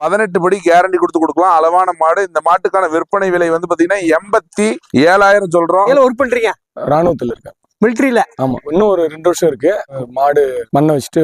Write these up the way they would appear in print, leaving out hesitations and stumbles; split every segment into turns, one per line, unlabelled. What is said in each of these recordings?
18 படி கேரண்டி கொடுக்கலாம். அளவான மாடு. இந்த மாட்டுக்கான விற்பனை விலை வந்து பாத்தீங்கன்னா 87,000 சொல்றோம்.
ஒர்க் பண்றீங்க?
ராணுவத்துல இருக்கேன்,
மிலிட்டரியில.
ஆமா, இன்னும் ஒரு 2 வருஷம் இருக்கு. மாடு மண்ணை வச்சுட்டு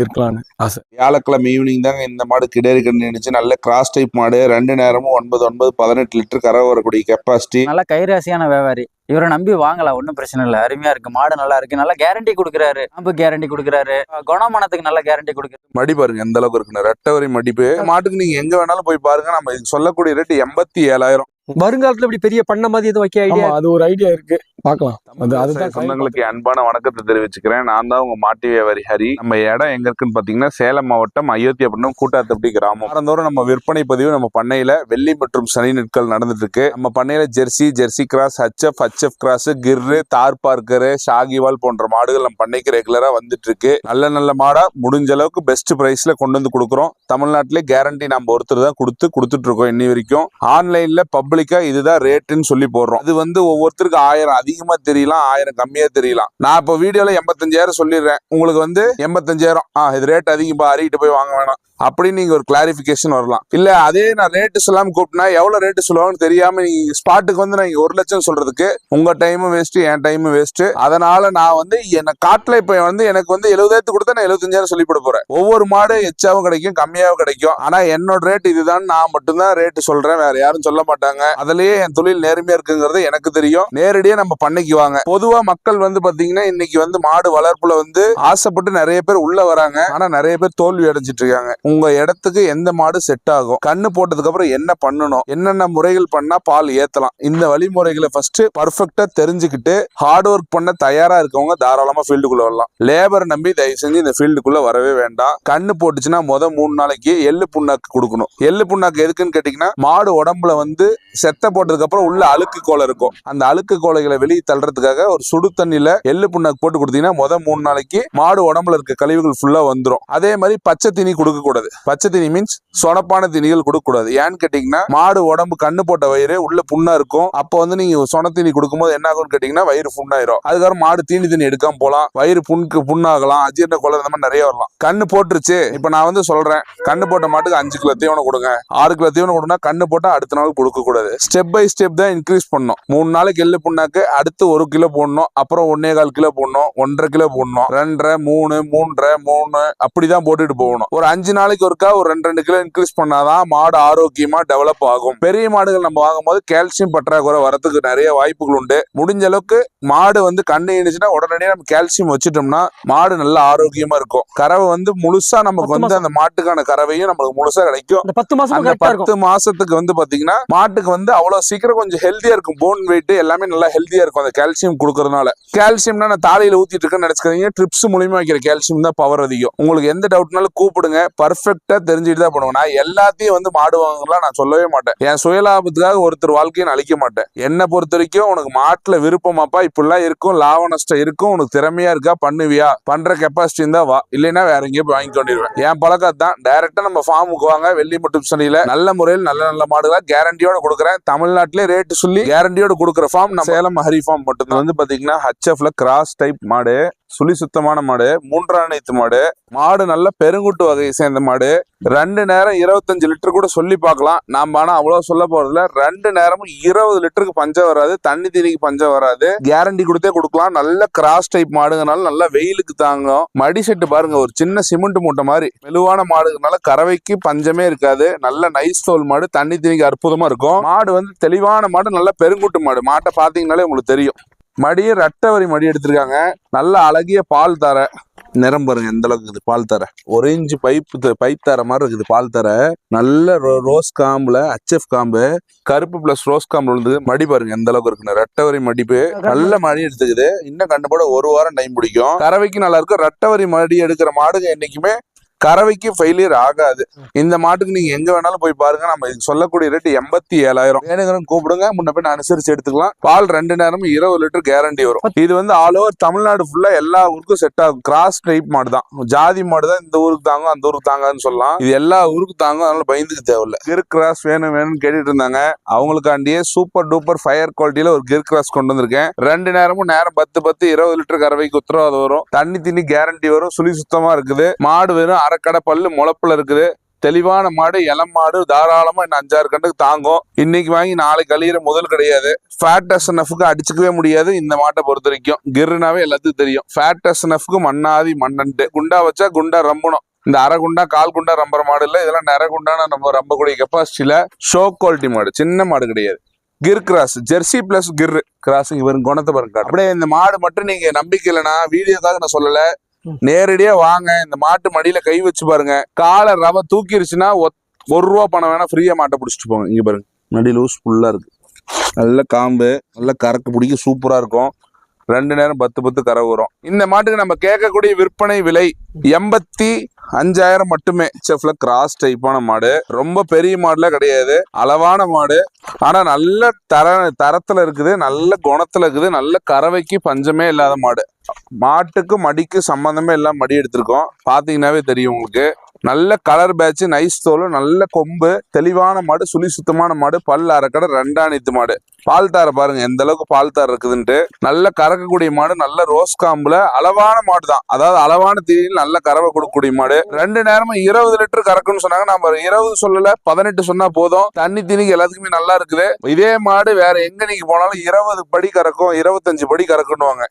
இருக்கலாம்னு ஆசை.
வியாழக்கிழமை ஈவினிங் தாங்க இந்த மாடு கிடேரி கண்டு நல்ல கிராஸ் டைப் மாடு. 2 நேரமும் 9 லிட்டர் கரை வரக்கூடிய கெப்பாசிட்டி.
நல்ல கைராசியான வியாபாரி. இவரை நம்பி வாங்கலாம், ஒன்றும் பிரச்சனை இல்லை. அருமையா இருக்கு, மாடு நல்லா இருக்கு, நல்லா கேரண்டி கொடுக்குறாரு. நம்ப கேரண்டி கொடுக்குறாரு, குணமானத்துக்கு நல்ல கேரண்டி கொடுக்குறாரு.
மடி பாருங்க எந்த அளவுக்கு இருக்குன்னு, ரெட்டவரி மடிப்பு. மாட்டுக்கு நீங்க எங்க வேணாலும் போய் பாருங்க. நம்ம இதுக்கு சொல்லக்கூடிய ரேட் 87,000.
வருங்காலத்துல இப்படி பெரிய பண்ண மாதிரி எதுவும் வைக்க ஐடியா?
அது ஒரு ஐடியா இருக்கு, பார்க்கலாம்.
அதுதான் சொந்தங்களுக்கு அன்பான வணக்கத்தை தெரிவிச்சுக்கிறேன். நான் தான் உங்க மாட்டு வியாபாரி ஹரி. நம்ம இடம் எங்க இருக்குன்னு பாத்தீங்கன்னா சேலம் மாவட்டம் அயோத்தியாபட்டினம் கூட்டாத்தப்பட்டி கிராமம். வாரந்தோறும் நம்ம விற்பனை பதிவு நம்ம பண்ணையில வெள்ளி மற்றும் சனி நாட்கள் நடந்துட்டு இருக்கு. நம்ம பண்ணையில ஜெர்சி கிராஸ், ஹச்எஃப் கிராஸ், கிர்ரு, தார் பார்க்கரு, ஷாகிவால் போன்ற மாடுகள் நம்ம பண்ணைக்கு ரெகுலரா வந்துட்டு இருக்கு. நல்ல மாடா முடிஞ்ச அளவுக்கு பெஸ்ட் பிரைஸ்ல கொண்டு வந்து கொடுக்குறோம். தமிழ்நாட்டிலே கேரண்டி நம்ம ஒருத்தர் தான் கொடுத்துட்டு இருக்கோம் இன்னி வரைக்கும். ஆன்லைன்ல பப்ளிக்கா இதுதான் ரேட்டுன்னு சொல்லி போடுறோம். இது வந்து ஒவ்வொருத்தருக்கு 1000 அதிகமா தெரியலாம், 1000 கம்மியா தெரியலாம். நான் இப்ப வீடியோல 85,000 சொல்லிடுறேன், உங்களுக்கு வந்து 85,000 இது ரேட் அதிகமா, அறிக்கிட்டு போய் வாங்க வேணாம் அப்படின்னு நீங்க ஒரு கிளாரிபிகேஷன் வரலாம். இல்ல அதே நான் ரேட்டு சொல்லாம கூப்பிட்டா எவ்வளவு ரேட்டு சொல்லுவாங்கன்னு தெரியாம நீங்க ஸ்பாட்டுக்கு வந்து நான் 1 லட்சம் சொல்றதுக்கு உங்க டைமும் வேஸ்ட், என் டைமும் வேஸ்ட். அதனால நான் வந்து என்ன காட்டுல இப்ப வந்து எனக்கு வந்து 70,000 கொடுத்தா நான் 75,000 சொல்லிவிட போறேன். ஒவ்வொரு மாடு எச்சாவும் கிடைக்கும், கம்மியாவும் கிடைக்கும். ஆனா என்னோட ரேட் இதுதான், நான் மட்டும்தான் ரேட்டு சொல்றேன், வேற யாரும் சொல்ல மாட்டாங்க. அதுலயே என் தொழில் நேர்மையா இருக்குங்கிறது எனக்கு தெரியும். நேரடியா நம்ம பண்ணைக்கு வாங்க. பொதுவா மக்கள் வந்து பாத்தீங்கன்னா இன்னைக்கு வந்து மாடு வளர்ப்புல வந்து ஆசைப்பட்டு நிறைய பேர் உள்ள வராங்க. ஆனா நிறைய பேர் தோல்வி அடைஞ்சிட்டு இருக்காங்க. உங்க இடத்துக்கு எந்த மாடு செட் ஆகும், கண்ணு போட்டதுக்கு அப்புறம் என்ன பண்ணணும், என்னென்ன முறைகள் பண்ணா பால் ஏத்தலாம், இந்த வழிமுறைகளை ஃபர்ஸ்ட் பர்ஃபெக்டா தெரிஞ்சுக்கிட்டு ஹார்ட் ஒர்க் பண்ண தயாரா இருக்கவங்க தாராளமா ஃபீல்டுக்குள்ள வரலாம். லேபர் நம்பி தயவு செஞ்சு இந்த ஃபீல்டுக்குள்ள வரவே வேண்டாம். கண்ணு போட்டுச்சுன்னா 3 நாளைக்கு எள்ளு புண்ணாக்கு கொடுக்கணும். எள்ளு புண்ணாக்கு எதுக்குன்னு கேட்டீங்கன்னா மாடு உடம்புல வந்து செத்த போட்டதுக்கு அப்புறம் உள்ள அழுக்கு கோலை இருக்கும். அந்த அழுக்கு கோலைகளை வெளியே தள்ளுறதுக்காக ஒரு சுடு தண்ணியில எள்ளு புண்ணாக்கு போட்டு கொடுத்தீங்கன்னா 3 நாளைக்கு மாடு உடம்புல இருக்க கழிவுகள் ஃபுல்லா வந்துடும். அதே மாதிரி பச்சை தீனி கொடுக்க கூடாது. பச்சை தீனி மீன்ஸ் சொனப்பான தீனிகள் கொடுக்க கூடாது. ஏன்னு கேட்டீங்கன்னா மாடு உடம்பு கண்ணு போட்ட வயிறு உள்ள புண்ணா இருக்கும். அப்போ வந்து நீங்க சொன தீனி கொடுக்கும்போது என்ன ஆகும்னு கேட்டீங்கன்னா வயிறு புண்ணாயிரும். அதுக்கப்புறம் மாடு தீனி எடுக்காம போலாம், வயிறு புண்ணாகலாம், அஜீரண கோளாறு இந்த மாதிரி நிறைய வரலாம். கண்ணு போட்டுருச்சு, இப்ப நான் வந்து சொல்றேன், கண்ணு போட்ட மாட்டுக்கு 5 கிலோ தீவனம் கொடுங்க, 6 கிலோ தீவனம் கொடுனா கண்ணு போட்டா அடுத்த நாள் கொடுக்க கூடாது. ஸ்டெப் பை ஸ்டெப் தான் இன்க்ரீஸ் பண்ணணும். 3 நாளைக்கு எள்ளு புண்ணாக்கு, அடுத்து 1 கிலோ போடணும், அப்புறம் 1.25 கிலோ போடணும், 1.5 கிலோ போடணும், 2.5, 3, 3.5, 3 அப்படிதான் போட்டுட்டு போகணும். ஒரு 5 நாளைக்கு ஒருக்கா ஒரு 2 கிலோ இன்க்ரீஸ் பண்ணாதான் மாடு ஆரோக்கியமா டெவலப் ஆகும். பெரிய மாடுகள் நம்ம வாங்கும்போது கால்சியம் பற்றாக்குறை வரதுக்கு நிறைய வாய்ப்புகள் உண்டு. முடிஞ்ச அளவுக்கு மாடு வந்து கண்ணு இணைச்சுன்னா உடனடியே நம்ம கால்சியம் வச்சுட்டோம்னா மாடு நல்லா ஆரோக்கியமா இருக்கும். கறவை வந்து முழுசா நமக்கு வந்து அந்த மாட்டுக்கான கறவையும் நமக்கு முழுசா கிடைக்கும். அந்த 10 மாசத்துக்கு வந்து பாத்தீங்கன்னா மாட்டுக்கு வந்து அவ்வளவு சீக்கிரம் கொஞ்சம் ஹெல்தியா இருக்கும். போன் வெயிட் எல்லாமே நல்லா ஹெல்தியா இருக்கும் அந்த கால்சியம் கொடுக்கறதுனால. கால்சியம்னா நான் தாலியில ஊத்திட்டு இருக்கேன்னு நினைச்சுக்கிறீங்க, ட்ரிப்ஸ் மூலியமா வைக்கிற கால்சியம் தான் பவர் அதிகம். உங்களுக்கு எந்த டவுட்னாலும் கூப்பிடுங்க, பர்ஃபெக்டா தெரிஞ்சுட்டு தான் பண்ணுவேன். நான் எல்லாத்தையும் வந்து மாடு வாங்கலாம் நான் சொல்லவே மாட்டேன். என் சுயலாபத்துக்காக ஒருத்தர் வாழ்க்கையை நான் அழிக்க மாட்டேன். என்னை பொறுத்த வரைக்கும் உனக்கு மாட்டுல விருப்பமாப்பா, இப்படிலாம் இருக்கும், லாப நஷ்டம் இருக்கும், உனக்கு திறமையா இருக்கா, பண்ணுவியா, பண்ற கெப்பாசிட்டி இருந்தா வா, இல்லைன்னா வேற எங்கேயும் வாங்கி கொண்டிருவேன். என் பழக்கம் தான். டைரக்டா நம்ம ஃபார்முக்கு வாங்க. வெள்ளி மற்றும் சனியில நல்ல முறையில் நல்ல மாடுகளா கேரண்டியோட கொடுக்குறேன். தமிழ்நாட்டிலே ரேட்டு சொல்லி கேரண்டியோட கொடுக்குற ஃபார்ம் நம்ம சேலம் ஹரி ஃபார்ம் மட்டும். வந்து பாத்தீங்கன்னா ஹச்எஃப்ல கிராஸ் டைப் மாடு, சுழி சுத்தமான மாடு, 3ஆம் நேத்து மாடு, மாடு நல்ல பெருங்குட்டு வகையை சேர்ந்த மாடு. 2 நேரம் 25 லிட்டர் கூட சொல்லி பார்க்கலாம். நாம ஆனா அவ்வளவு சொல்ல போறதுல 2 நேரமும் 20 லிட்டருக்கு பஞ்சம் வராது, தண்ணி தீனிக்கு பஞ்சம் வராது. கேரண்டி கொடுத்தே கொடுக்கலாம். நல்ல கிராஸ் டைப் மாடுங்கனால நல்ல வெயிலுக்கு தாங்கும். மடி செட்டு பாருங்க, ஒரு சின்ன சிமெண்ட் மூட்டை மாதிரி மெலுவான மாடுனால கறவைக்கு பஞ்சமே இருக்காது. நல்ல நைஸ் தோல் மாடு, தண்ணி தீனிக்கு அற்புதமா இருக்கும். மாடு வந்து தெளிவான மாடு, நல்ல பெருங்குட்டு மாடு. மாட்டை பாத்தீங்கன்னாலே உங்களுக்கு தெரியும். மடியை ரெட்டவரி மடி எடுத்திருக்காங்க. நல்ல அழகிய பால் தர நிறம் பாருங்க எந்த அளவுக்கு இருக்குது. பால் தர 1 இன்ச் பைப் தர மாதிரி இருக்குது. பால் தர நல்ல ரோஸ் காம்புல ஹச்எஃப் காம்பு, கருப்பு பிளஸ் ரோஸ் காம்பு விழுந்து. மடி பாருங்க எந்த அளவுக்கு இருக்குன்னு. ரெட்டவரி மடிப்பு நல்ல மடி எடுத்துக்குது. இன்னும் கண்டுபோட 1 வாரம் டைம் பிடிக்கும். கறவைக்கு நல்லா இருக்கும். ரெட்டவரி மடி எடுக்கிற மாடுங்க என்னைக்குமே கறவைக்கு ஃபெயிலியர் ஆகாது. இந்த மாட்டுக்கு நீங்க எங்க வேணாலும் போய் பாருங்க. நம்ம சொல்லக்கூடிய ரேட் 87,000. வேணுங்கிறன்னு கூப்பிடுங்க, முன்ன போய் அனுசரிச்சு எடுத்துக்கலாம். பால் 2 நேரமும் 20 லிட்டர் கேரண்டி வரும். இது வந்து ஆல் ஓவர் தமிழ்நாடு ஃபுல்லா எல்லா ஊருக்கும் செட் ஆகும். கிராஸ் டைப் மாடு தான். ஜாதி மாடு தான் இந்த ஊருக்கு தாங்க அந்த ஊருக்கு தாங்கன்னு சொல்லலாம். இது எல்லா ஊருக்கு தாங்க, அதனால பயந்துக்கு தேவையில்ல. கிர் கிராஸ் வேணும்னு கேட்டுட்டு இருந்தாங்க. அவங்களுக்காண்டியே சூப்பர் டூப்பர் ஃபயர் குவாலிட்டியில ஒரு கிர் கிராஸ் கொண்டு வந்திருக்கேன். 2 நேரமும் 10 20 லிட்டர் கறவைக்கு உத்தரவாதம் வரும். தண்ணி தண்ணி கேரண்டி வரும். சுழி சுத்தமா இருக்குது. மாடு வெறும் அரைக்கடை பல்லு முளப்புல இருக்குது. தெளிவான மாடு, இளம் மாடு, தாராளமா இன்னும் 5-6 கண்டுக்கு தாங்கும். இன்னைக்கு வாங்கி நாளைக்கு கழியிற முதல் கிடையாது. ஃபேட் எஸ்என்எஃப்க்கு அடிச்சுக்கவே முடியாது இந்த மாட்டை பொறுத்த வரைக்கும். கிர்னாவே எல்லாத்துக்கும் தெரியும். ஃபேட் எஸ்என்எஃப்க்கு மண்ணாதி மண்ணன்ட்டு. குண்டா வச்சா குண்டா ரம்பணும். இந்த அரை குண்டா கால் குண்டா ரம்புற மாடு இல்ல, இதெல்லாம் நிற குண்டான நம்ம ரம்பக்கூடிய கெப்பாசிட்டியில ஷோ குவாலிட்டி மாடு, சின்ன மாடு கிடையாது. Gir cross, Jersey plus Gir crossing வரும். குணத்தை பாருங்க. அப்படியே இந்த மாடு மட்டும் நீங்க நம்பிக்கை இல்லைன்னா வீடியோக்காக நான் சொல்லல, நேரடியா வாங்க. இந்த மாட்டு மடியில கை வச்சு பாருங்க. காலை ரவை தூக்கிருச்சுன்னா 1 ரூபா பணம் வேணா ஃப்ரீயா மாட்டை பிடிச்சிட்டு போங்க. இங்க பாருங்க, மடி லூஸ் ஃபுல்லா இருக்கு. நல்ல காம்பு, நல்ல கறக்கு பிடிக்க சூப்பரா இருக்கும். 2 நேரம் 10 கரை வரும். இந்த மாட்டுக்கு நம்ம கேட்கக்கூடிய விற்பனை விலை 85,000 மட்டுமே. செஃப்ல கிராஸ் டைப்பான மாடு, ரொம்ப பெரிய மாடுல கிடையாது, அளவான மாடு. ஆனா நல்ல தரத்துல இருக்குது, நல்ல குணத்துல இருக்குது, நல்ல கறவைக்கு பஞ்சமே இல்லாத மாடு. மாட்டுக்கு மடிக்கு சம்பந்தமே எல்லாம் மடி எடுத்திருக்கோம், பாத்தீங்கன்னாவே தெரியும் உங்களுக்கு. நல்ல கலர் பேட்ச், நைஸ் தோல், நல்ல கொம்பு, தெளிவான மாடு, சுழி சுத்தமான மாடு, பல் அரைக்கடை, 2 மாடு. பால் தார பாருங்க எந்த அளவுக்கு பால் தார் இருக்குதுன்ட்டு. நல்ல கறக்கக்கூடிய மாடு, நல்ல ரோஸ் காம்புல அளவான மாடு தான். அதாவது அளவான தீனியில் நல்ல கறவை கொடுக்கக்கூடிய மாடு. 2 நேரமும் 20 லிட்டர் கறக்குன்னு சொன்னாங்க. நம்ம 20 சொல்லல, 18 சொன்னா போதும். தண்ணி தீனிக்கு எல்லாத்துக்குமே நல்லா இருக்குது. இதே மாடு வேற எங்க நீங்க போனாலும் 20 படி கறக்கும், 25 படி கறக்குன்னுவாங்க.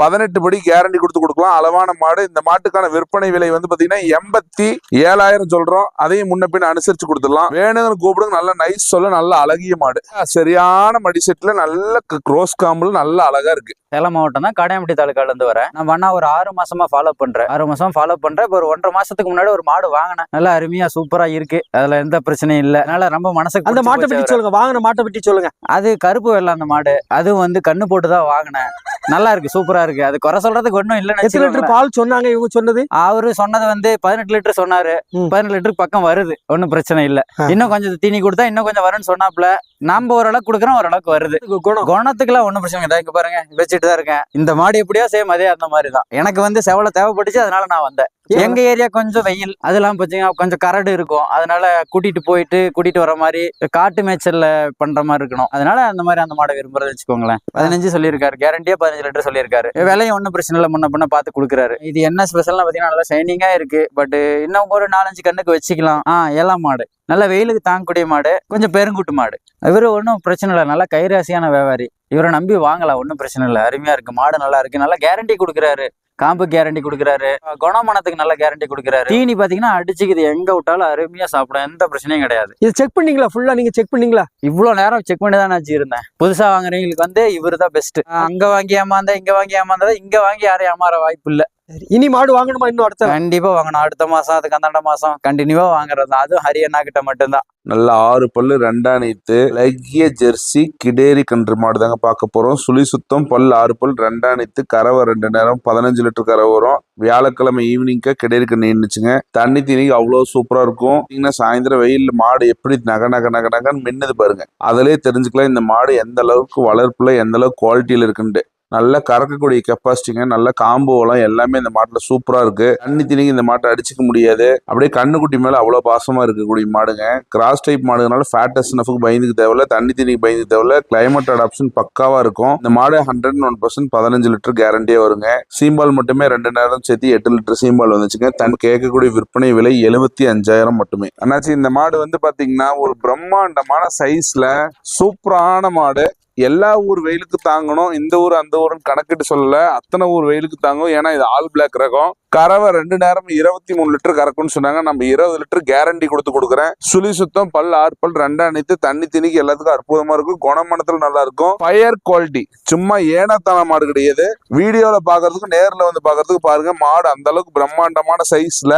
18 படி கேரண்டி கொடுக்கலாம். அளவான மாடு. இந்த மாட்டுக்கான விற்பனை விலை வந்து பாத்தீங்கன்னா 87,000 சொல்றோம். அதையும் முன்ன பின்ன அனுசரிச்சு கொடுத்துடலாம். வேணுங்கிற கூப்பிடுங்க. நல்ல நைஸ் சொல்ல, நல்ல அழகிய மாடு, சரியான மடி செட்ல, நல்ல க்ரோஸ் காம்புல, நல்ல அழகா இருக்கு.
சேலம் மாவட்டம் தான், காடையாம்பட்டி தாலுக்கால இருந்து வரேன். நான் அண்ணா ஒரு 6 மாசமா ஃபாலோ பண்றேன். 6 மாசமா ஃபாலோ பண்றேன். இப்போ ஒரு 1.5 மாசத்துக்கு முன்னாடி ஒரு மாடு வாங்கினேன். நல்லா அருமையா சூப்பரா இருக்கு. அதுல எந்த பிரச்சனையும் இல்ல. அதனால ரொம்ப மனசுக்கு
அந்த மாட்டை பற்றி சொல்லுங்க, வாங்கின மாட்டை பற்றி சொல்லுங்க.
அது கருப்பு வெள்ளை அந்த மாடு. அதுவும் வந்து கண்ணு போட்டுதான் வாங்கினேன். நல்லா இருக்கு, சூப்பரா இருக்கு. அது குறை சொல்றதுக்கு ஒன்றும் இல்லைன்னு.
எத்தனை லிட்டர் பால் சொன்னாங்க இவங்க சொன்னது?
அவரு சொன்னது வந்து 18 லிட்டர் சொன்னாரு. 18 லிட்டருக்கு பக்கம் வருது, ஒன்னும் பிரச்சனை இல்ல. இன்னும் கொஞ்சம் தீனி கொடுத்தா இன்னும் கொஞ்சம் வரும்னு சொன்னாப்ல. நம்ம ஓரளவுக்கு கொடுக்குறோம், ஓரளவுக்கு வருது. குணத்துக்குலாம் ஒன்றும் பிரச்சனை இல்லை. இங்க பாருங்க, வச்சுட்டு தான் இருக்கேன். இந்த மாடு எப்படியோ சேம் அதே அந்த மாதிரி தான். எனக்கு வந்து செவலை தேவைப்பட்டுச்சு, அதனால நான் வந்தேன். எங்க ஏரியா கொஞ்சம் வெயில், அதெல்லாம் பாத்தீங்கன்னா கொஞ்சம் கரடு இருக்கும். அதனால கூட்டிட்டு வர மாதிரி காட்டு மேய்ச்சல்ல பண்ற மாதிரி இருக்கணும். அதனால அந்த மாதிரி அந்த மாடை விரும்புறது வச்சுக்கோங்களேன். 15 சொல்லியிருக்காரு, கேரண்டியா 15 லிட்டர் சொல்லியிருக்காரு. விலையும் ஒன்றும் பிரச்சனை இல்லை, முன்ன பின்ன பார்த்து கொடுக்குறாரு. இது என்ன ஸ்பெஷல்னா பாத்தீங்கன்னா நல்லா ஷைனிங்கா இருக்கு. பட் இன்னும் ஒரு 4-5 கண்ணுக்கு வச்சுக்கலாம். ஏழாம் மாடு, நல்ல வெயிலுக்கு தாங்கக்கூடிய மாடு, கொஞ்சம் பெருங்குட்டு மாடு. இவரு ஒன்றும் பிரச்சனை இல்லை, நல்லா கைராசியான வியாபாரி. இவரை நம்பி வாங்கலாம், ஒன்றும் பிரச்சனை இல்லை. அருமையா இருக்கு, மாடு நல்லா இருக்கு, நல்லா கேரண்டி கொடுக்குறாரு. காம்பு கேரண்டி கொடுக்குறாரு, குணமனத்துக்கு நல்ல கேரண்டி கொடுக்குறாரு. தீனி பாத்தீங்கன்னா அடிச்சுக்குது, எங்க விட்டாலும் அருமையா சாப்பிடும், எந்த பிரச்சனையும் கிடையாது.
இது செக் பண்ணீங்களா? ஃபுல்லா நீங்க செக் பண்ணீங்களா?
இவ்வளவு நேரம் செக் பண்ணி தான் இருந்தேன். புதுசா வாங்குறவங்களுக்கு வந்து இவரு தான் பெஸ்ட். அங்க வாங்கி ஏமாந்தா, இங்க வாங்கி ஏமாந்தா, இங்க வாங்கி யாரும் ஏமாற வாய்ப்பு இல்ல.
இனி மாடு வாங்கணுமா? இன்னும் அடுத்த
கண்டிப்பா வாங்கணும். அடுத்த மாசம், அதுக்கு அந்தாண்ட மாசம் கண்டினியூவா வாங்குறது. அதுவும் ஹரியண்ணா கிட்ட மட்டும்தான்.
நல்ல 6 பல்லு, 2 அனைத்து, லக்கிய ஜெர்சி கிடேரி கன்று மாடு தாங்க பார்க்க போறோம். சுழி சுத்தம், பல் 6 பல், 2 அனைத்து, கறவை 2 நேரம், 15 லிட்டர் கறவை வரும். வியாழக்கிழமை ஈவினிங்கா கிடேரி கன்று நின்றுச்சுங்க. தண்ணி தீனிக்கு அவ்வளவு சூப்பரா இருக்கும். சாயந்தரம் வெயில்ல மாடு எப்படி நகன்னு மின்னுது பாருங்க. அதிலே தெரிஞ்சுக்கலாம் இந்த மாடு எந்த அளவுக்கு வளர்ப்புல, எந்த அளவுக்கு குவாலிட்டியில இருக்குன்ட்டு. நல்ல கறக்கக்கூடிய கெப்பாசிட்டிங்க, நல்ல காம்போலாம் எல்லாமே இந்த மாட்டுல சூப்பரா இருக்கு. தண்ணி தீனிக்கு இந்த மாட்டை அடிச்சுக்க முடியாது. அப்படியே கண்ணுக்குட்டி மேல அவ்வளவு பாசமா இருக்கக்கூடிய மாடுங்க. கிராஸ் டைப் மாடுனால ஃபேட் எஸ்என்எஃப்க்கு பயந்துக்கு தேவையில்ல, தண்ணி தீனிக்கு பயந்துக்கு தேவையில்ல. கிளைமேட் அடாப்ஷன் பக்காவா இருக்கும். இந்த மாடு 101% 15 லிட்டர் கேரண்டியே வருங்க. சீம்பால் மட்டுமே 2 நேரம் சேர்த்து 8 லிட்டர் சீம்பால் வந்துச்சுங்க. தன் கேட்கக்கூடிய விற்பனை விலை 75,000 மட்டுமே. அண்ணாச்சி, இந்த மாடு வந்து பாத்தீங்கன்னா ஒரு பிரம்மாண்டமான சைஸ்ல சூப்பரான மாடு. எல்லா ஊர் வெயிலுக்கு தாங்கணும். இந்த ஊர் அந்த ஊருன்னு கணக்கிட்டு சொல்லல, அத்தனை ஊர் வெயிலுக்கு தாங்கும். ஏன்னா இது ஆல் பிளாக் ரகம். கறவை 2 நேரம் 23 லிட்டர் கறக்கும்னு சொன்னாங்க. நம்ம 20 லிட்டர் கேரண்டி கொடுக்குறேன். சுழி சுத்தம், பல் 6 பல், 2 அனைத்து, தண்ணி திணிக்கு எல்லாத்துக்கும் அற்புதமா இருக்கும். குணமனத்துல நல்லா இருக்கும். ஃபயர் குவாலிட்டி, சும்மா ஏனத்தான மாடு கிடையாது. வீடியோல பாக்குறதுக்கு, நேர்ல வந்து பாக்குறதுக்கு பாருங்க. மாடு அந்த அளவுக்கு பிரம்மாண்டமான சைஸ்ல.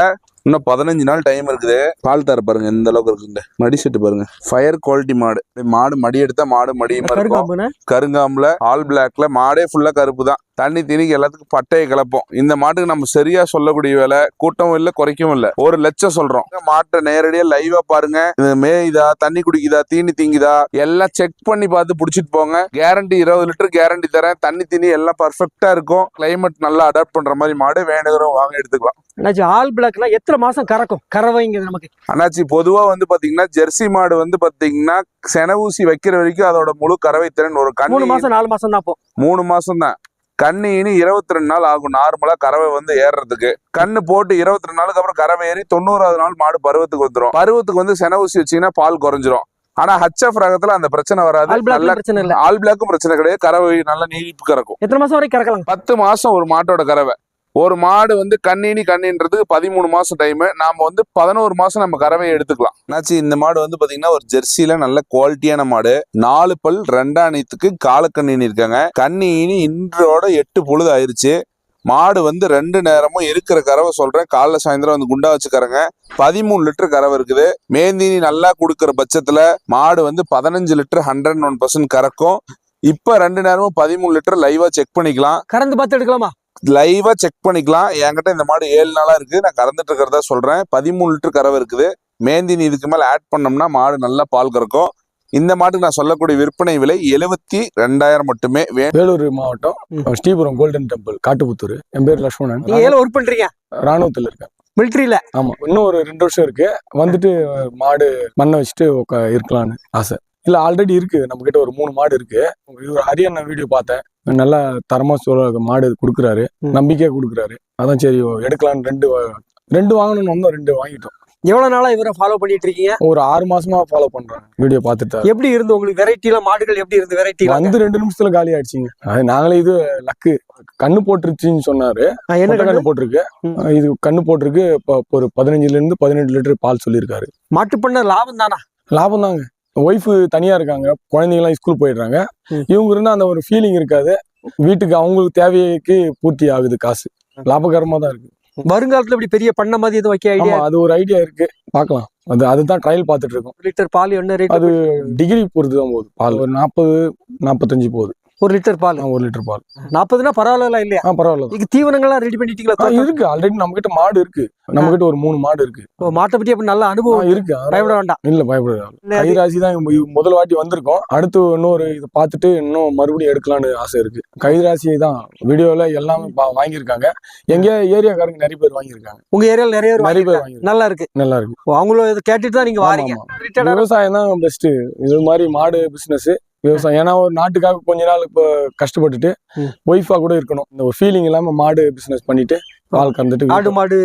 இன்னும் 15 நாள் டைம் இருக்குது. பால் தர பாருங்க எந்த அளவுக்கு இருக்குங்க. மடி செட்டு பாருங்க, ஃபயர் குவாலிட்டி மாடு. மாடு மடி எடுத்தா மாடு மடியுமா இருக்கும். கருங்காம்புல, ஆல் பிளாக்ல, மாடே ஃபுல்லா கருப்பு தான். தண்ணி தீனிக்கு எல்லாத்துக்கும் பட்டையை கிளப்போம். இந்த மாட்டுக்கு நம்ம சரியா சொல்லக்கூடிய வேலை, கூட்டமும் இல்ல, குறைக்கவும் இல்ல. 1 லட்சம் சொல்றோம். மாட்டை நேரடியா லைவா பாருங்க. மேயுதா, தண்ணி குடிக்குதா, தீனி திங்குதா, எல்லாம் செக் பண்ணி பார்த்து புடிச்சிட்டு போங்க. கேரண்டி 20 லிட்டர் கேரண்டி தரேன். தண்ணி தீனி எல்லாம் பர்ஃபெக்டா இருக்கும். கிளைமேட் நல்லா அடாப்ட் பண்ற மாதிரி மாடு. வேணுங்கிறவங்க வாங்க, எடுத்துக்கலாம்.
அண்ணாச்சி, ஆல் பிளாக்னா எத்தனை மாசம் கறக்கும் கறவைங்க நமக்கு?
அண்ணாச்சி, பொதுவா வந்து பாத்தீங்கன்னா ஜெர்சி மாடு வந்து பாத்தீங்கன்னா சென ஊசி வைக்கிற வரைக்கும் அதோட முழு கறவை திறன் ஒரு
3 மாசம் 4 மாசம் தான்.
3 மாசம் தான். கண்ணு 22 நாள் ஆகும் நார்மலா கறவை வந்து ஏறுறதுக்கு. கண்ணு போட்டு 22 நாளுக்கு அப்புறம் கறவை ஏறி 90வது நாள் மாடு பருவத்துக்கு வந்துடும். பருவத்துக்கு வந்து சென ஊசி வச்சீங்கன்னா பால் குறைஞ்சிரும். ஆனா HF ரகத்துல அந்த பிரச்சனை வராது.
பிரச்சனை இல்ல.
ஆல் பிளாக்கும் பிரச்சனை கிடையாது. கறவை நல்லா நீடிப்பு கறக்கும்.
எத்தனை மாசம் வரைக்கும் கறக்கலாம்?
10 மாசம் ஒரு மாட்டோட கறவை. ஒரு மாடு வந்து கண்ணின்றதுக்கு 13 மாசம் டைம். நாம வந்து 11 மாசம் நம்ம கறவையை எடுத்துக்கலாம். ஆச்சு இந்த மாடு வந்து பாத்தீங்கன்னா ஒரு ஜெர்சியில நல்ல குவாலிட்டியான மாடு. 4 பல் 2 ஆணித்துக்கு காலக்கண்ணி இருக்காங்க. கண்ணி இன்றோட 8 பொழுது ஆயிருச்சு. மாடு வந்து 2 நேரமும் இருக்கிற கறவை சொல்றேன். காலைல சாயந்தரம் வந்து குண்டா வச்சுக்கறங்க. 13 லிட்டர் கறவை இருக்குது. மேந்தீனி நல்லா கொடுக்கற பட்சத்துல மாடு வந்து 15 லிட்டர் 101% கறக்கும். இப்ப 2 நேரமும் 13 லிட்டர் லைவா செக் பண்ணிக்கலாம்.
கறந்து பார்த்து எடுக்கலாமா?
லைவா செக் பண்ணிக்கலாம். என்கிட்ட இந்த மாடு 7 நாளா இருக்கு. நான் கறந்துட்டு இருக்கிறதா சொல்றேன். 13 லிட்டர் கறவை இருக்குது. மேந்தினி இதுக்கு மேல ஆட் பண்ணோம்னா மாடு நல்லா பால் கறக்கும். இந்த மாட்டுக்கு நான் சொல்லக்கூடிய விற்பனை விலை 72,000 மட்டுமே.
வேலூர் மாவட்டம் ஸ்ரீபுரம் கோல்டன் டெம்பிள் காட்டுப்புத்தூர். என் பேர் லட்சுமணன்.
நீங்க ஏல ஒர்க் பண்றீங்க?
ராணுவத்துல இருக்கேன்.
மிலிட்டரியில? ஆமா.
இன்னும் ஒரு 2 வருஷம் இருக்கு. வந்துட்டு மாடு பண்ண வச்சுட்டு இருக்கலாம்னு ஆசை. இல்ல ஆல்ரெடி இருக்கு நம்ம கிட்ட ஒரு 3 மாடு இருக்கு. ஒரு ஹரியானா வீடியோ பார்த்தேன். நல்லா தரமா மாடு கொடுக்குறாரு, நம்பிக்கையா கொடுக்குறாரு. அதான் சரி எடுக்கலான்னு ரெண்டு வாங்கணும்னு வந்தோம். 2 வாங்கிட்டோம்.
எவ்வளவு நாளா இவரை ஃபாலோ பண்ணிட்டு இருக்கீங்க?
ஒரு 6 மாசமா ஃபாலோ பண்றேன். வீடியோ பார்த்துட்டு.
எப்படி இருந்து உங்களுக்கு வெரைட்டி எல்லாம் மாடுகள் எப்படி இருந்து? வெரைட்டி
வந்து 2 நிமிஷத்துல காலி ஆயிடுச்சுங்க. அது நாங்களே இது லக்கு கண்ணு போட்டுருச்சுன்னு சொன்னாரு.
என்ன
கண்ணு போட்டிருக்கு? இது கண்ணு போட்டிருக்கு. ஒரு 15ல இருந்து 18 லிட்டர் பால் சொல்லியிருக்காரு.
மாட்டு பண்ண லாபம் தானா?
லாபம் தாங்க. ஒய்ஃபு தனியா இருக்காங்க, குழந்தைங்களாம் ஸ்கூல் போயிடுறாங்க. இவங்க இருந்தா அந்த ஒரு ஃபீலிங் இருக்காது. வீட்டுக்கு அவங்களுக்கு தேவைக்கு பூர்த்தி ஆகுது. காசு லாபகரமா தான் இருக்கு.
வருங்காலத்துல இப்படி பெரிய பண்ண மாதிரி எதுவும் வைக்க ஐடியா?
அது ஒரு ஐடியா இருக்கு, பார்க்கலாம். அதுதான் ட்ரையல் பார்த்துட்டு இருக்கோம்.
லிட்டர் பால் என்ன ரேட்?
அது டிகிரி பொறுத்து தான் போகுது. பால் ஒரு 40-45 போகுது.
1 லிட்டர் பால்.
1 லிட்டர் பால்
40னா பரவாயில்ல இல்லையா?
பரவாயில்ல.
நீங்க தீவனங்கள்லாம் ரெடி பண்ணிட்டீங்களா?
இருக்கு ஆல்ரெடி. நம்ம கிட்ட மாடு இருக்கு. நம்ம கிட்ட ஒரு 3 மாடு இருக்கு.
மாட்டை பத்தி அப்படி நல்ல அனுபவம்
இருக்கு.
பயப்பட வேண்டாம்.
இல்ல பயப்பட வேண்டாம். கைராசி தான் முதல் வாட்டி வந்திருக்கோம். அடுத்து இன்னொரு இதை பார்த்துட்டு இன்னும் மறுபடியும் எடுக்கலான்னு ஆசை இருக்கு. கைராசி தான் வீடியோல எல்லாமே வாங்கியிருக்காங்க. எங்க ஏரியாக்காரங்க நிறைய பேர் வாங்கியிருக்காங்க.
உங்க ஏரியால நிறைய பேர்
வாங்கியிருக்காங்க.
நல்லா இருக்கு.
நல்லா இருக்கு.
அவங்களும் இதை கேட்டுட்டு தான் நீங்க வாரீங்க.
விவசாயம் தான் பெஸ்ட். இது மாதிரி மாடு பிசினஸ் விவசாயம். ஏன்னா ஒரு நாட்டுக்காக கொஞ்ச நாள் இப்போ கஷ்டப்பட்டுட்டு ஒய்ஃபா கூட இருக்கணும். இந்த ஒரு ஃபீலிங் இல்லாம மாடு பிசினஸ் பண்ணிட்டு பால் கறந்துட்டு
ஆடு மாடு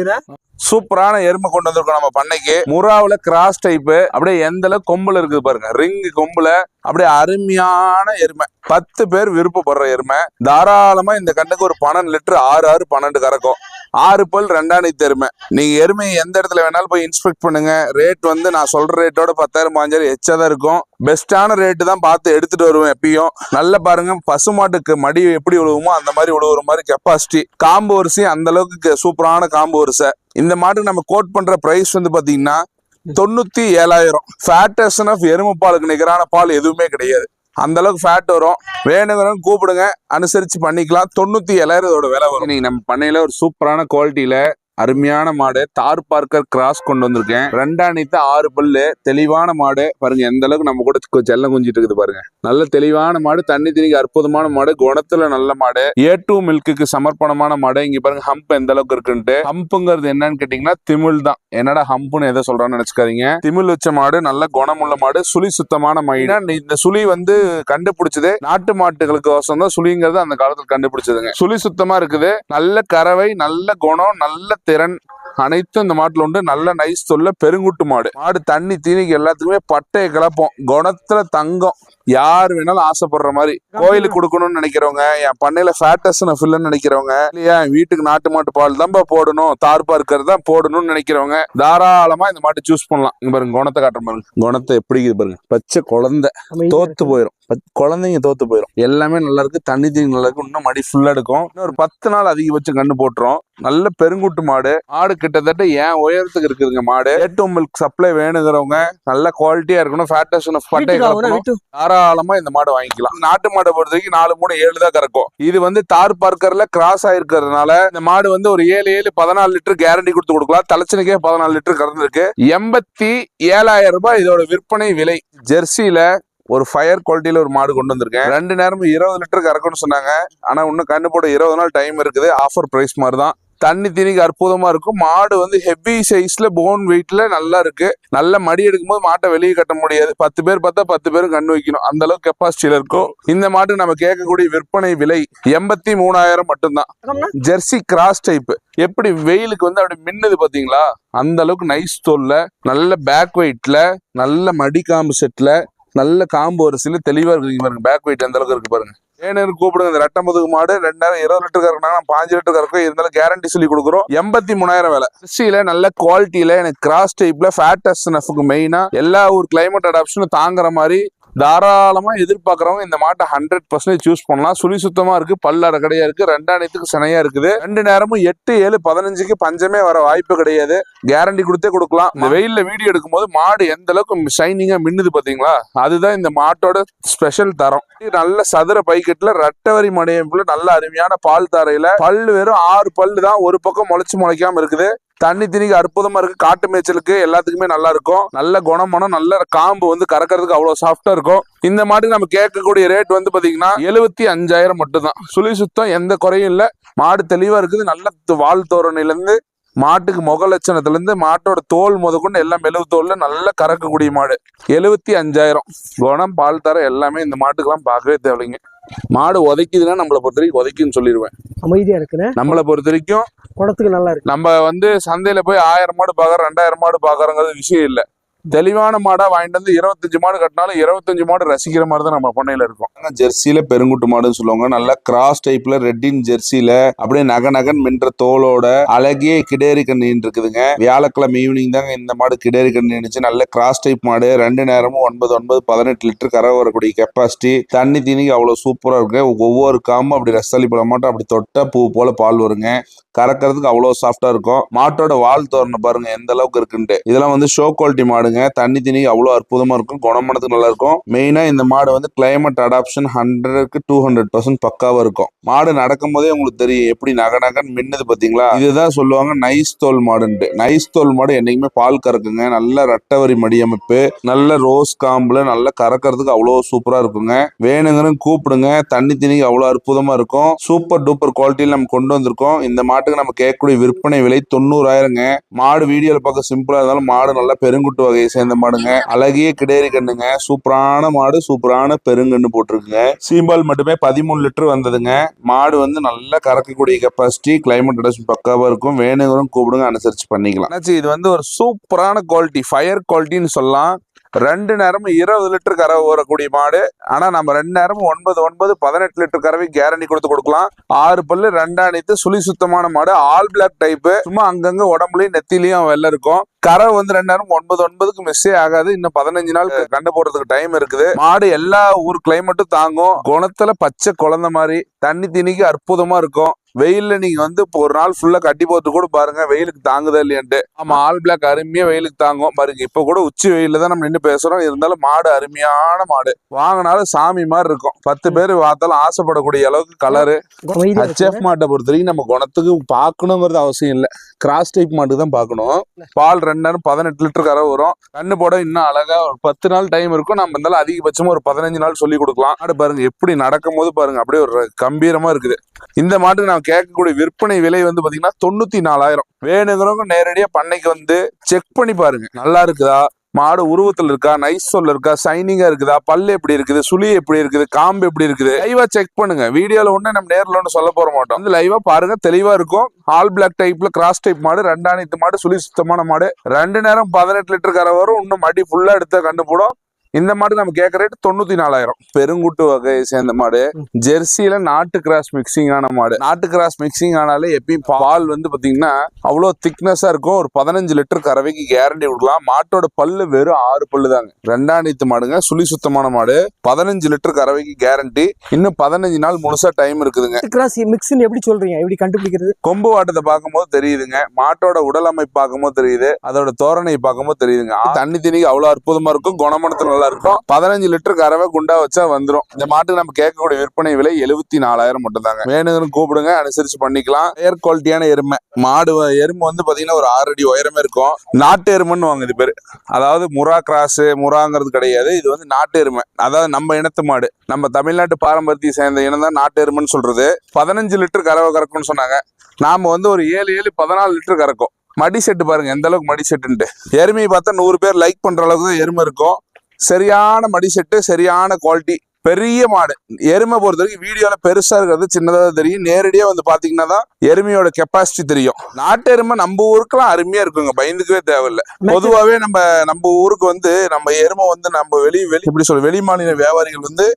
சூப்பரான எருமை கொண்டு வந்திருக்கோம் நம்ம பண்ணைக்கு. முறாவுல கிராஸ் டைப் அப்படியே எந்த அளவுக்கு கொம்புல இருக்குது பாருங்க. ரிங் கொம்புல அப்படியே அருமையான எருமை. 10 பேர் விருப்பப்படுற எருமை. தாராளமா இந்த கண்ணுக்கு ஒரு 12 லிட்டர் 6-12 கறக்கும். 6 பல் 2 ஆணித்து எருமை. நீங்க எருமையை எந்த இடத்துல வேணாலும் போய் இன்ஸ்பெக்ட் பண்ணுங்க. ரேட் வந்து நான் சொல்ற ரேட்டோட 10,000-15,000 எச்சா தான் இருக்கும். பெஸ்டான ரேட்டு தான் பார்த்து எடுத்துட்டு வருவேன் எப்பயும். நல்லா பாருங்க, பசுமாட்டுக்கு மடி எப்படி விழுவுமோ அந்த மாதிரி விழுவுற மாதிரி கெப்பாசிட்டி. காம்பு வரிசை அந்த அளவுக்கு சூப்பரான காம்பு வரிசை. இந்த மாட்டுக்கு நம்ம கோட் பண்ற பிரைஸ் வந்து பாத்தீங்கன்னா 97,000. ஃபேட்டஸ்னா எருமை பாலுக்கு நிகரான பால் எதுவுமே கிடையாது. அந்த அளவுக்கு ஃபேட் வரும். வேணுங்கிறவங்க கூப்பிடுங்க, அனுசரிச்சு பண்ணிக்கலாம். 97,000 இதோட விலை வரும். நீங்க நம்ம பண்ணையில ஒரு சூப்பரான குவாலிட்டியில அருமையான மாடு தார் பார்க்கர் கிராஸ் கொண்டு வந்திருக்கேன். 2 ஆணித்து 6 பல்லு தெளிவான மாடு. பாருங்க எந்த அளவுக்கு நம்ம கூட செல்லம் குஞ்சிட்டு இருக்குது பாருங்க. நல்ல தெளிவான மாடு, தண்ணி திணிக்கு அற்புதமான மாடு, குணத்துல நல்ல மாடு, A2 மில்க்குக்கு சமர்ப்பணமான மாடு. இங்க பாருங்க ஹம்ப் எந்த அளவுக்கு இருக்குன்ட்டு. ஹம்புங்கிறது என்னன்னு கேட்டீங்கன்னா திமிழ் தான். என்னடா ஹம்புன்னு எதை சொல்றான்னு நினைச்சுக்காதீங்க. திமிழ் வச்ச மாடு, நல்ல குணமுள்ள மாடு, சுழி சுத்தமான மாடு. இந்த சுழி வந்து கண்டுபிடிச்சது நாட்டு மாட்டுகளுக்கு வசம் தான். சுழிங்கிறது அந்த காலத்துல கண்டுபிடிச்சதுங்க. சுழி சுத்தமா இருக்குது. நல்ல கறவை, நல்ல குணம், நல்ல திறன் அனைத்தும் இந்த மாட்டுல உண்டு. நல்ல நைஸ் தொல்ல பெருங்குட்டு மாடு. மாடு தண்ணி தீனிக்கு எல்லாத்துக்குமே பட்டையை கிளப்போம். குணத்துல தங்கம். யார் வேணாலும் ஆசைப்படுற மாதிரி. கோயிலுக்கு கொடுக்கணும்னு நினைக்கிறவங்க, என் பண்ணையில ஃபேட்டஸ் ஃபில்லுன்னு நினைக்கிறவங்க, இல்லையா வீட்டுக்கு நாட்டு மாட்டு பால் தான் போடணும், தார்பா இருக்கிறது தான் போடணும்னு நினைக்கிறவங்க தாராளமா இந்த மாட்டு சூஸ் பண்ணலாம். இங்க பாருங்க குணத்தை காட்டுற பாருங்க. குணத்தை எப்படி பாருங்க. பச்சை குழந்தை தோத்து போயிடும். குழந்தைங்க தோத்து போயிடும். எல்லாமே நல்லா இருக்கு. தண்ணி தீனி நல்லா இருக்கு. இன்னும் மடி ஃபுல்லா எடுக்கும். இன்னும் ஒரு 10 நாள் அதிகபட்சம் கண்ணு போட்டுரும். நல்ல பெருங்குட்டு மாடு. ஆடு கிட்டத்தட்ட ஏன் உயரத்துக்கு இருக்குதுங்க மாடு. A2 மில்க் சப்ளை வேணுங்கிறவங்க, நல்ல குவாலிட்டியா இருக்கணும், ஃபேட்டஸ் பட்டை கறக்கணும், தாராளமா இந்த மாடு வாங்கிக்கலாம். நாட்டு மாடை பொறுத்த வரைக்கும் 4-3-7 தான் கறக்கும். இது வந்து தார் பார்க்கர்ல கிராஸ் ஆயிருக்கிறதுனால இந்த மாடு வந்து ஒரு 7-14 லிட்டர் கேரண்டி கொடுத்து கொடுக்கலாம். தலைச்சனுக்கே 14 லிட்டர் கறந்துருக்கு. 87,000 ரூபாய் இதோட விற்பனை விலை. ஜெர்சியில ஒரு ஃபயர் குவாலிட்டியில ஒரு மாடு கொண்டு வந்திருக்கேன். 2 நேரமும் 20 லிட்டர் கறக்கும்னு சொன்னாங்க. ஆனா இன்னும் கண்ணு போட 20 நாள் டைம் இருக்குது. ஆஃபர் பிரைஸ் மாதிரி தான். தண்ணி தீனிக்கு அற்புதமா இருக்கும். மாடு வந்து ஹெவி சைஸ்ல போன் வெயிட்ல நல்லா இருக்கு. நல்ல மடி எடுக்கும்போது மாட்டை வெளியே கட்ட முடியாது. 10 பேர் பார்த்தா 10 பேரும் கண்ணு வைக்கணும், அந்த அளவுக்கு கெப்பாசிட்டியில இருக்கும். இந்த மாட்டு நம்ம கேட்கக்கூடிய விற்பனை விலை 83,000 மட்டும்தான். Jersey cross type. எப்படி வெயிலுக்கு வந்து அப்படி மின்னுது பாத்தீங்களா, அந்த அளவுக்கு நைஸ் தோல்ல, நல்ல பேக் வெயிட்ல, நல்ல மடி காம்பு செட்ல, நல்ல காம்பு வரிசையில தெளிவா இருக்கு பாருங்க. பேக் வெயிட் அந்த அளவுக்கு இருக்கு பாருங்க. வேணும் கூப்பிடுங்க. இந்த ரெட்டை முதுகு மாடு 2020 லிட்டர் கறக்குனாங்க, 5 லிட்டர் கறக்கும். இருந்தாலும் கேரண்டி சொல்லி கொடுக்குறோம். 83,000 விலை. ஜெர்சியில நல்ல குவாலிட்டியில எனக்கு கிராஸ் டைப்ல ஃபேட்டஸ்னஃப்க்கு மெயினா எல்லா ஒரு கிளைமேட் அடாப்ஷனும் தாங்குற மாதிரி தாராளமா எதிர்பார்க்கறவங்க இந்த மாட்டை 100% சூஸ் பண்ணலாம். சுழி சுத்தமா இருக்கு, பல்லற கடையா இருக்கு, ரெண்டாயிரத்துக்கு சனையா இருக்குது. 2 நேரமும் 8, 7, 15க்கு பஞ்சமே வர வாய்ப்பு கிடையாது. கேரண்டி கொடுத்தே கொடுக்கலாம். இந்த வெயில்ல வீடியோ எடுக்கும் போது மாடு எந்த அளவுக்கு ஷைனிங்கா மின்னுது பாத்தீங்களா, அதுதான் இந்த மாட்டோட ஸ்பெஷல் தரம். நல்ல சதுர பைக்கெட்ல ரெட்டவரி மடையம்புல நல்ல அருமையான பால் தாரையில பல்லு வெறும் 6 பல்லு தான், ஒரு பக்கம் முளைக்காம இருக்குது. தண்ணி திணிக்கு அற்புதமா இருக்கு. காட்டு மேய்ச்சலுக்கு எல்லாத்துக்குமே நல்லா இருக்கும். நல்ல குணமனம், நல்ல காம்பு வந்து கறக்கிறதுக்கு அவ்வளவு சாஃப்டா இருக்கும். இந்த மாட்டுக்கு நம்ம கேட்கக்கூடிய ரேட் வந்து பாத்தீங்கன்னா 75,000 மட்டும்தான். சுழி சுத்தம் எந்த குறையும் இல்ல. மாடு தெளிவா இருக்குது. நல்ல வால் தோரணையில இருந்து மாட்டுக்கு முக லட்சணத்துல இருந்து மாட்டோட தோல் முதற்கொண்டு எல்லாம் மெழுவு தோல்ல நல்ல கறக்கக்கூடிய மாடு. 75,000. குணம், பால் தர எல்லாமே இந்த மாட்டுக்கெல்லாம் பார்க்கவே தேவையில்லைங்க. மாடு உதைக்குதுன்னா நம்மளை பொறுத்த வரைக்கும் உதைக்குன்னு சொல்லிடுவேன்.
அமைதியா இருக்குன்னு
நம்மளை பொறுத்த வரைக்கும்
குணத்துக்கு நல்லா இருக்கு.
நம்ம வந்து சந்தையில போய் 1000 மாடு பாக்குறோம், 2000 மாடு பாக்குறோங்கிறது விஷயம் இல்ல. தெளிவான மாடா வாங்கிட்டு வந்து 25 மாடு கட்டினாலும் 25 மாடு ரசிக்கிற மாதிரி தான் நம்ம பண்ணையில இருக்கும். ஜெர்சியில பெருங்குட்டு மாடுன்னு சொல்லுவாங்க. நல்ல கிராஸ் டைப்ல ரெட்டின் ஜெர்சியில அப்படியே நகன் மின்ற தோலோட அழகிய கிடேரி கண்ணு இருக்குதுங்க. வியாழக்கிழமை ஈவினிங் தாங்க இந்த மாடு கிடேரி கண்ணு இருந்துச்சு. நல்ல கிராஸ் டைப் மாடு. 2 நேரமும் 9, 18 லிட்டர் கரை வரக்கூடிய கெப்பாசிட்டி. தண்ணி தீனிக்கு அவ்வளவு சூப்பரா இருக்கு. ஒவ்வொரு காமும் அப்படி ரசலி பழ மாட்டோம், அப்படி தொட்ட பூ போல பால் வருங்க. கறக்கிறதுக்கு அவ்வளவு சாஃப்டா இருக்கும். மாட்டோட வால் தோரணை பாருங்க எந்த அளவுக்கு இருக்குன்ட்டு. இதெல்லாம் வந்து ஷோ குவாலிட்டி மாடுங்க. தண்ணி தீனி அவ்வளவு அற்புதமா இருக்கும். குணமானதுக்கு நல்லா இருக்கும். மெயினா இந்த மாடு வந்து கிளைமேட் அடாப்ஷன் 100க்கு 200% பக்காவா இருக்கும். மாடு நடக்கும் போதே உங்களுக்கு தெரியும் எப்படி நகன் மின்னுது பாத்தீங்களா. இதுதான் சொல்லுவாங்க நைஸ் தோல் மாடுன்ட்டு. நைஸ் தோல் மாடு என்னைக்குமே பால் கறக்குங்க. நல்ல ரெட்டவரி மடி அமைப்பு, நல்ல ரோஸ் காம்புல நல்ல கறக்கிறதுக்கு அவ்வளவு சூப்பரா இருக்குங்க. வேணுங்கன்னு கூப்பிடுங்க. தண்ணி தீனிக்கு அவ்வளவு அற்புதமா இருக்கும். சூப்பர் டூப்பர் குவாலிட்டியில நம்ம கொண்டு வந்திருக்கோம். இந்த மாட்டுக்கு நம்ம கேட்கக்கூடிய விற்பனை விலை 90,000ங்க. மாடு வீடியோல பார்க்க சிம்பிளா இருந்தாலும் மாடு நல்ல பெருங்குட்டு வகையை சேர்ந்த மாடுங்க. அழகிய கிடேரி கண்ணுங்க. சூப்பரான மாடு, சூப்பரான பெருங்கண்ணு போட்டிருக்குங்க. சீம்பால் மட்டுமே 13 லிட்டர் வந்ததுங்க. மாடு வந்து நல்லா கறக்கக்கூடிய கெப்பாசிட்டி, கிளைமேட் அடாப்ஷன் பக்காவா இருக்கும். வேணுங்கிறோம் கூப்பிடுங்க, அனுசரிச்சு பண்ணிக்கலாம். இது வந்து ஒரு சூப்பரான குவாலிட்டி, ஃபயர் குவாலிட்டின்னு சொல்லலாம். 2 நேரமும் 20 லிட்டர் கரை ஓரக்கூடிய மாடு. ஆனா நம்ம 2 நேரமும் 9, 18 லிட்டர் கறவை கேரண்டி கொடுக்கலாம். 6 பல்லு, 2 அணைத்து, சுழி சுத்தமான மாடு. All black type. சும்மா அங்கங்க உடம்புலயும் நெத்திலையும் வெள்ளை இருக்கும். கரை வந்து 2 நேரம் 9 மிஸ்ஸே ஆகாது. இன்னும் 15 நாள் கண்டு போடுறதுக்கு டைம் இருக்குது. மாடு எல்லா ஊர் கிளைமேட்டும் தாங்கும். குணத்துல பச்சை குழந்தை மாதிரி. தண்ணி தீனிக்கு அற்புதமா இருக்கும். வெயில்ல நீங்க வந்து ஒரு நாள் ஃபுல்லா கட்டி போட்டு கூட பாருங்க வெயிலுக்கு தாங்குதா இல்லையான்ட்டு. ஆமா, ஆல் பிளாக் அருமையா வெயிலுக்கு தாங்கும் பாருங்க. இப்ப கூட உச்சி வெயில தான் நம்ம நின்று பேசுறோம். இருந்தாலும் மாடு அருமையான மாடு. வாங்கினாலும் சாமி மாதிரி இருக்கும். 10 பேர் பார்த்தாலும் ஆசைப்படக்கூடிய அளவுக்கு கலரு. HF மாட்டை பொறுத்த வரைக்கும் நம்ம குணத்துக்கு பார்க்கணுங்கிறது அவசியம் இல்லை. கிராஸ் டைப் மாட்டுக்கு தான் பார்க்கணும். பால் 2 நேரம் 18 லிட்டர் கரை வரும். கண்ணு போட இன்னும் அழகா ஒரு 10 நாள் டைம் இருக்கும். நம்ம இருந்தாலும் அதிகபட்சமா ஒரு 15 நாள் சொல்லி கொடுக்கலாம். மாடு பாருங்க எப்படி நடக்கும் போது பாருங்க அப்படியே ஒரு கம்பீரமா இருக்குது. இந்த மாட்டுக்கு நான் கேட்கக்கூடிய விற்பனை விலை வந்து பாத்தீங்கன்னா 94,000. வேணுங்கிறவங்க நேரடியா பண்ணைக்கு வந்து செக் பண்ணி பாருங்க. நல்லா இருக்குதா, மாடு உருவத்துல இருக்கா, நைஸ் சொல்ல இருக்கா, சைனிங்கா இருக்குதா, பல்லு எப்படி இருக்குது, சுழி எப்படி இருக்குது, காம்பு எப்படி இருக்குது, லைவா செக் பண்ணுங்க. வீடியோல ஒண்ணு நம்ம நேர்ல ஒண்ணு சொல்ல போற மாட்டோம். வந்து லைவா பாருங்க, தெளிவா இருக்கும். ஆல் பிளாக் டைப்ல கிராஸ் டைப் மாடு. 2 அணைத்து மாடு, சுழி சுத்தமான மாடு. 2 நேரம் 18 லிட்டர் கரை வரும். இன்னும் மடி ஃபுல்லா எடுத்த கண்டு போடும். இந்த மாடு நம்ம கேட்க ரேட் 94,000. பெருங்குட்டு வகையை சேர்ந்த மாடு. ஜெர்சியில நாட்டு கிராஸ் மிக்சிங் ஆன மாடு. நாட்டு கிராஸ் மிக்சிங் ஆனாலே எப்பயும் பால் வந்து பாத்தீங்கன்னா அவ்வளவு திக்னஸா இருக்கும். ஒரு 15 லிட்டர் கறவைக்கு கேரண்டி கொடுக்கலாம். மாட்டோட பல்லு வெறும் 6 பல்லு தாங்க. 2 அணைத்து மாடுங்க. சுழி சுத்தமான மாடு. 15 லிட்டர் கறவைக்கு கேரண்டி. இன்னும் 15 நாள் முழுசா டைம் இருக்குதுங்க.
கிராஸ் மிக்ஸ்னு எப்படி சொல்றீங்க, எப்படி கண்டுபிடிக்கிறது?
கொம்பு வாட்டத்தை பார்க்கும்போது தெரியுதுங்க. மாட்டோட உடல் அமைப்பு பார்க்கும்போது தெரியுது. அதோட தோரணை பார்க்கும்போது தெரியுதுங்க. தண்ணி தீனிக்கு அவ்வளவு அற்புதமா இருக்கும். குணமனத்துல நல்லா இருக்கும். 15 லிட்டர் கறவை குண்டா வச்சா வந்துரும். இந்த மாட்டுக்கு நம்ம கேட்கக்கூடிய விற்பனை விலை 74,000 மட்டும் தாங்க. வேணுங்கன்னு கூப்பிடுங்க, அனுசரிச்சு பண்ணிக்கலாம். ஏர் குவாலிட்டியான எருமை மாடு. எருமை வந்து பாத்தீங்கன்னா ஒரு 6 அடி உயரமே இருக்கும். நாட்டு எருமைன்னு வாங்க இது பேரு. அதாவது முறா கிராஸ், முறாங்கிறது கிடையாது. இது வந்து நாட்டு எருமை. அதாவது நம்ம இனத்து மாடு, நம்ம தமிழ்நாட்டு பாரம்பரியத்தை சேர்ந்த இனம் தான் நாட்டு எருமைன்னு சொல்றது. 15 லிட்டர் கறவை கறக்கும்னு சொன்னாங்க. நாம வந்து ஒரு 7 14 லிட்டர் கறக்கும். மடி செட்டு பாருங்க எந்த அளவுக்கு மடி செட்டுன்ட்டு. எருமையை பார்த்தா 100 பேர் லைக் பண்ற அளவுக்கு தான் எருமை இருக்கும். சரியான மடி செட்டு, சரியான குவாலிட்டி, பெரிய மாடு. எருமை பொறுத்த வரைக்கும் வீடியோல பெருசா இருக்கிறது சின்னதாக தெரியும். நேரடியா வந்து பாத்தீங்கன்னா தான் எருமையோட கெப்பாசிட்டி தெரியும். நாட்டு எருமை நம்ம ஊருக்குலாம் அருமையா இருக்குங்க, பயந்துக்கவே தேவையில்லை. பொதுவாகவே நம்ம ஊருக்கு வந்து நம்ம எருமை வந்து நம்ம வெளி மாநில வியாபாரிகள் வந்து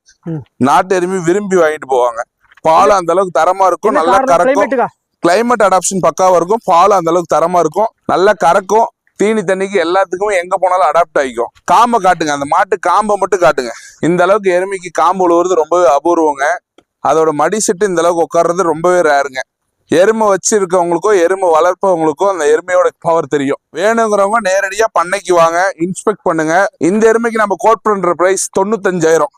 நாட்டு எருமை விரும்பி வாங்கிட்டு போவாங்க. பால் அந்த அளவுக்கு தரமா இருக்கும், நல்லா கறக்கும். கிளைமேட் அடாப்ஷன் பக்காவா இருக்கும். பால் அந்த அளவுக்கு தரமா இருக்கும், நல்லா கறக்கும். தீனி தண்ணிக்கு எல்லாத்துக்குமே எங்க போனாலும் அடாப்ட் ஆகிக்கும். காம்பை காட்டுங்க, அந்த மாட்டு காம்பை மட்டும் காட்டுங்க. இந்த அளவுக்கு எருமைக்கு காம்பு உழுவுறது ரொம்பவே அபூர்வங்க. அதோட மடி செட்டு இந்த அளவுக்கு உட்கார்றது ரொம்பவே ரேருங்க. எருமை வச்சிருக்கவங்களுக்கோ எருமை வளர்ப்பவங்களுக்கோ அந்த எருமையோட பவர் தெரியும். வேணுங்கிறவங்க நேரடியா பண்ணைக்கு வாங்க, இன்ஸ்பெக்ட் பண்ணுங்க. இந்த எருமைக்கு நம்ம கோட் பண்ற பிரைஸ் 95,000.